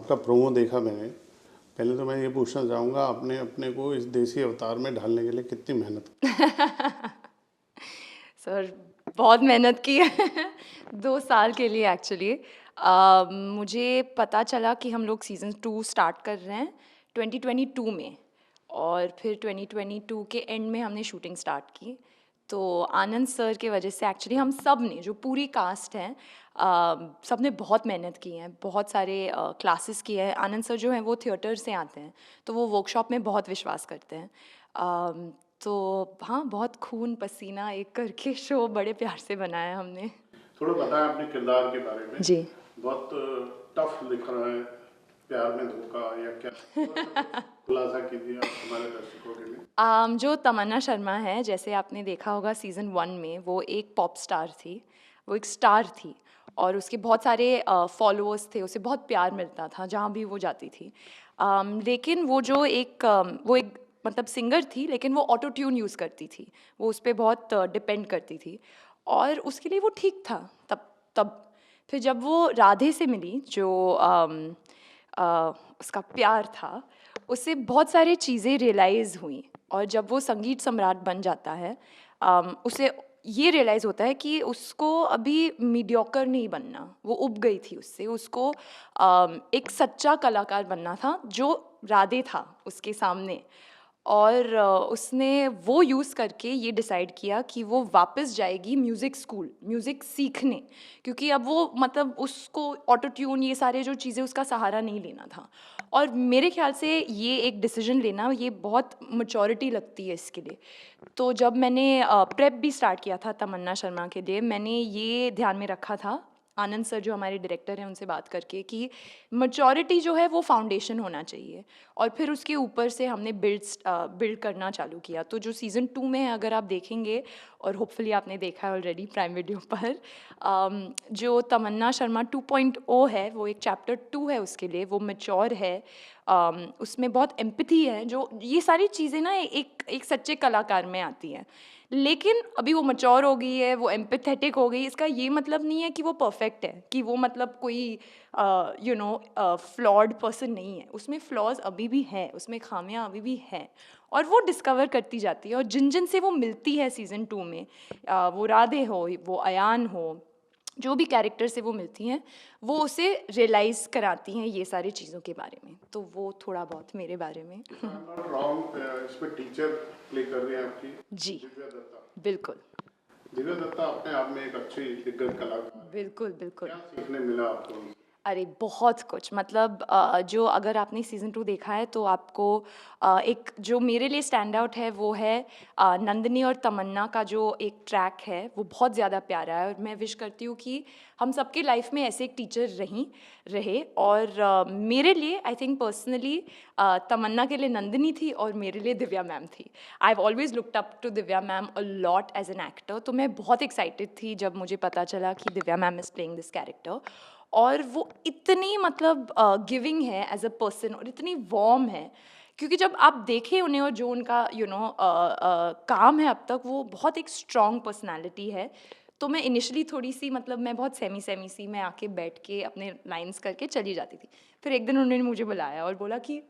आपका प्रोमो देखा मैंने। पहले तो मैं ये पूछना चाहूँगा, आपने अपने को इस देसी अवतार में ढालने के लिए कितनी मेहनत की? सर बहुत मेहनत की है 2 साल के लिए एक्चुअली। मुझे पता चला कि हम लोग सीज़न 2 स्टार्ट कर रहे हैं 2022 में, और फिर 2022 के एंड में हमने शूटिंग स्टार्ट की। तो आनंद सर के वजह से एक्चुअली हम सब ने, जो पूरी कास्ट है, सब ने बहुत मेहनत की है, बहुत सारे क्लासेस किए हैं। आनंद सर जो हैं वो थिएटर से आते हैं, तो वो वर्कशॉप में बहुत विश्वास करते हैं। तो हाँ, बहुत खून पसीना एक करके शो बड़े प्यार से बनाया हमने। थोड़ा बताएं अपने किरदार के बारे में। जी। बहुत टफ दिख रहा है, प्यार में धोखा या क्या? थोड़ा सा कुछ खुलासा कीजिए आप हमारे दर्शकों के लिए। जो तमन्ना शर्मा है, जैसे आपने देखा होगा सीज़न 1 में, वो एक पॉप स्टार थी, वो एक स्टार थी, और उसके बहुत सारे फॉलोअर्स थे, उसे बहुत प्यार मिलता था जहाँ भी वो जाती थी। लेकिन वो जो एक वो एक मतलब सिंगर थी, लेकिन वो ऑटो ट्यून यूज़ करती थी, वो उस पर बहुत डिपेंड करती थी, और उसके लिए वो ठीक था तब तब फिर जब वो राधे से मिली, जो उसका प्यार था, उससे बहुत सारी चीज़ें रियलाइज़ हुई। और जब वो संगीत सम्राट बन जाता है, उसे ये रियलाइज़ होता है कि उसको अभी मीडियोकर नहीं बनना, वो उब गई थी उससे, उसको एक सच्चा कलाकार बनना था, जो राधे था उसके सामने। और उसने वो यूज़ करके ये डिसाइड किया कि वो वापस जाएगी म्यूज़िक स्कूल, म्यूज़िक सीखने, क्योंकि अब वो मतलब उसको ऑटो ट्यून ये सारे जो चीज़ें उसका सहारा नहीं लेना था। और मेरे ख्याल से ये एक डिसीजन लेना, ये बहुत मैच्योरिटी लगती है इसके लिए। तो जब मैंने प्रेप भी स्टार्ट किया था तमन्ना शर्मा के लिए, मैंने ये ध्यान में रखा था, आनंद सर जो हमारे डायरेक्टर हैं उनसे बात करके, कि मैच्योरिटी जो है वो फाउंडेशन होना चाहिए, और फिर उसके ऊपर से हमने बिल्ड करना चालू किया। तो जो सीज़न 2 में है, अगर आप देखेंगे, और होपफुली आपने देखा है ऑलरेडी प्राइम वीडियो पर, जो तमन्ना शर्मा 2.0 है, वो एक चैप्टर 2 है उसके लिए, वो मैच्योर है। उसमें बहुत एम्पैथी है, जो ये सारी चीज़ें ना एक एक सच्चे कलाकार में आती हैं। लेकिन अभी वो मैच्योर हो गई है, वो एम्पैथेटिक हो गई, इसका ये मतलब नहीं है कि वो परफेक्ट है, कि वो मतलब कोई फ्लॉड पर्सन नहीं है। उसमें फ्लॉज अभी भी हैं, उसमें खामियां अभी भी हैं, और वो डिस्कवर करती जाती है। और जिन जिन से वो मिलती है सीज़न 2 में, वो राधे हो, वो अयान हो, जो भी कैरेक्टर से वो मिलती हैं, वो उसे रियलाइज़ कराती हैं ये सारी चीज़ों के बारे में। तो वो थोड़ा बहुत मेरे बारे में। If I am not wrong, इसमें टीचर प्ले कर रही हैं आपकी जी, दिव्या दत्ता। बिल्कुल। दिव्या दत्ता अपने आप में एक अच्छी दिग्गज कलाकार है। बिल्कुल, बिल्कुल। क्या सीखने मिला आपको उनसे? अरे बहुत कुछ, मतलब जो अगर आपने सीज़न 2 देखा है, तो आपको एक जो मेरे लिए स्टैंड आउट है, वो है नंदिनी और तमन्ना का जो एक ट्रैक है, वो बहुत ज़्यादा प्यारा है। और मैं विश करती हूँ कि हम सबके लाइफ में ऐसे एक टीचर रहे। और मेरे लिए, आई थिंक पर्सनली, तमन्ना के लिए नंदिनी थी, और मेरे लिए दिव्या मैम थी। I have always looked up to Divya ma'am a lot as an actor. तो मैं बहुत एक्साइटेड थी जब मुझे पता चला कि Divya ma'am is playing this character. और वो इतनी मतलब गिविंग है एज अ पर्सन, और इतनी वार्म है, क्योंकि जब आप देखें उन्हें, और जो उनका काम है अब तक, वो बहुत एक स्ट्रॉन्ग पर्सनालिटी है। तो मैं इनिशियली थोड़ी सी, मतलब मैं बहुत सेमी सी, मैं आके बैठ के अपने लाइंस करके चली जाती थी। फिर एक दिन उन्होंने मुझे बुलाया और बोला कि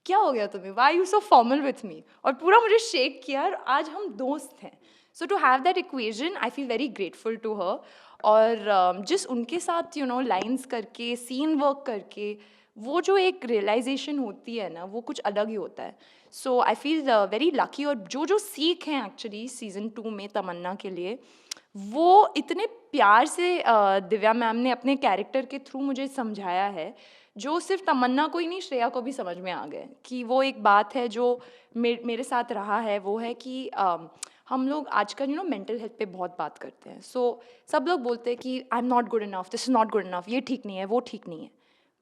क्या हो गया तुम्हें, why you so formal with me, और पूरा मुझे शेक किया, और आज हम दोस्त हैं। So to have that equation, I feel very grateful to her. और जिस उनके साथ लाइंस करके, सीन वर्क करके, वो जो एक रियलाइजेशन होती है ना, वो कुछ अलग ही होता है। सो आई फील वेरी लकी। और जो जो सीख हैं एक्चुअली सीज़न 2 में तमन्ना के लिए, वो इतने प्यार से दिव्या मैम ने अपने कैरेक्टर के थ्रू मुझे समझाया है, जो सिर्फ तमन्ना को ही नहीं, श्रेया को भी समझ में आ गए। कि वो एक बात है जो मेरे साथ रहा है, वो है कि हम लोग आजकल मेंटल हेल्थ पे बहुत बात करते हैं। सो सब लोग बोलते हैं कि I am not good enough, this is not good enough, ये ठीक नहीं है, वो ठीक नहीं है।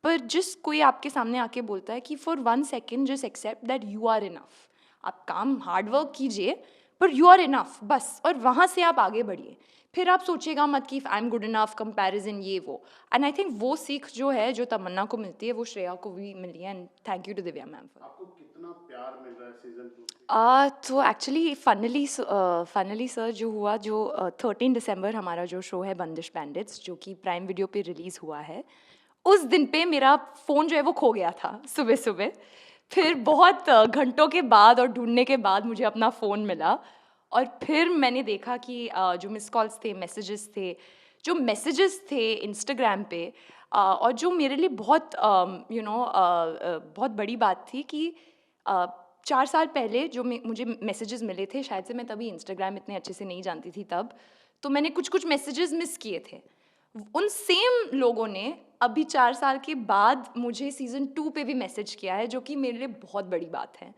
पर जिस कोई आपके सामने आके बोलता है कि for 1 second just accept that you are enough, आप काम हार्ड वर्क कीजिए, पर यू आर इनफ बस, और वहाँ से आप आगे बढ़िए। फिर आप सोचिएगा मत कि I am good enough, comparison, ये वो। एंड आई थिंक वो सीख जो है, जो तमन्ना को मिलती है, वो श्रेया को भी मिली है। And thank you to Divya ma'am for. आपको कितना प्यार मिल रहा है सीजन 2 से? तो एक्चुअली फाइनली सर जो हुआ, जो 13 दिसंबर हमारा जो शो है बंदिश बैंडिट्स, जो कि प्राइम वीडियो पे रिलीज़ हुआ है, उस दिन पे मेरा फ़ोन जो है वो खो गया था सुबह-सुबह। फिर बहुत घंटों के बाद और ढूँढने के बाद मुझे अपना फ़ोन मिला और फिर मैंने देखा कि जो मिस्ड कॉल्स थे, मैसेजेस थे, जो मैसेजेस थे इंस्टाग्राम पे और जो मेरे लिए बहुत बहुत बड़ी बात थी कि 4 साल पहले जो मुझे मैसेजेस मिले थे, शायद से मैं तभी इंस्टाग्राम इतने अच्छे से नहीं जानती थी तब, तो मैंने कुछ-कुछ मैसेजेस मिस किए थे। उन सेम लोगों ने अभी 4 साल के बाद मुझे सीज़न 2 पे भी मैसेज किया है, जो कि मेरे लिए बहुत बड़ी बात है।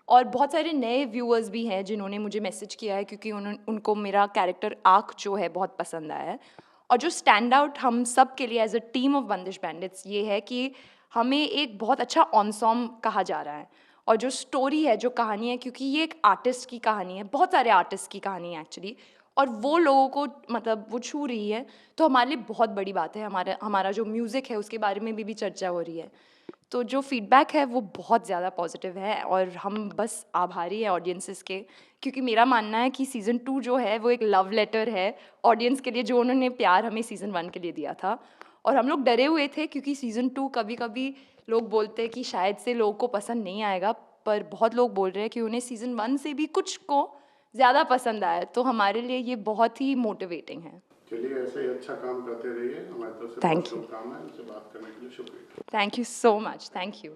और बहुत सारे नए व्यूअर्स भी हैं जिन्होंने मुझे मैसेज किया है क्योंकि उनको मेरा कैरेक्टर आर्क जो है बहुत पसंद आया है। और जो स्टैंड आउट हम सब के लिए एज़ अ टीम ऑफ बंदिश बैंडिट्स ये है कि हमें एक बहुत अच्छा एन्सेम्बल कहा जा रहा है। और जो स्टोरी है, जो कहानी है, क्योंकि ये एक आर्टिस्ट की कहानी है, बहुत सारे आर्टिस्ट की कहानी है एक्चुअली, और वो लोगों को मतलब वो छू रही है, तो हमारे लिए बहुत बड़ी बात है। हमारा हमारा जो म्यूज़िक है उसके बारे में भी चर्चा हो रही है। तो जो फीडबैक है वो बहुत ज़्यादा पॉजिटिव है और हम बस आभारी हैं ऑडियंसेस के, क्योंकि मेरा मानना है कि सीज़न 2 जो है वो एक लव लेटर है ऑडियंस के लिए, जो उन्होंने प्यार हमें सीज़न 1 के लिए दिया था। और हम लोग डरे हुए थे क्योंकि सीज़न 2 कभी-कभी लोग बोलते हैं कि शायद से लोगों को पसंद नहीं आएगा, पर बहुत लोग बोल रहे हैं कि उन्हें सीज़न 1 से भी कुछ को ज़्यादा पसंद आया, तो हमारे लिए ये बहुत ही मोटिवेटिंग है। चलिए ऐसे ही अच्छा काम करते रहिए, हमारी तरफ से बहुत थैंक यू। शुभकामनाएं। उनसे बात करने के लिए शुक्रिया। Thank you so much. Thank you.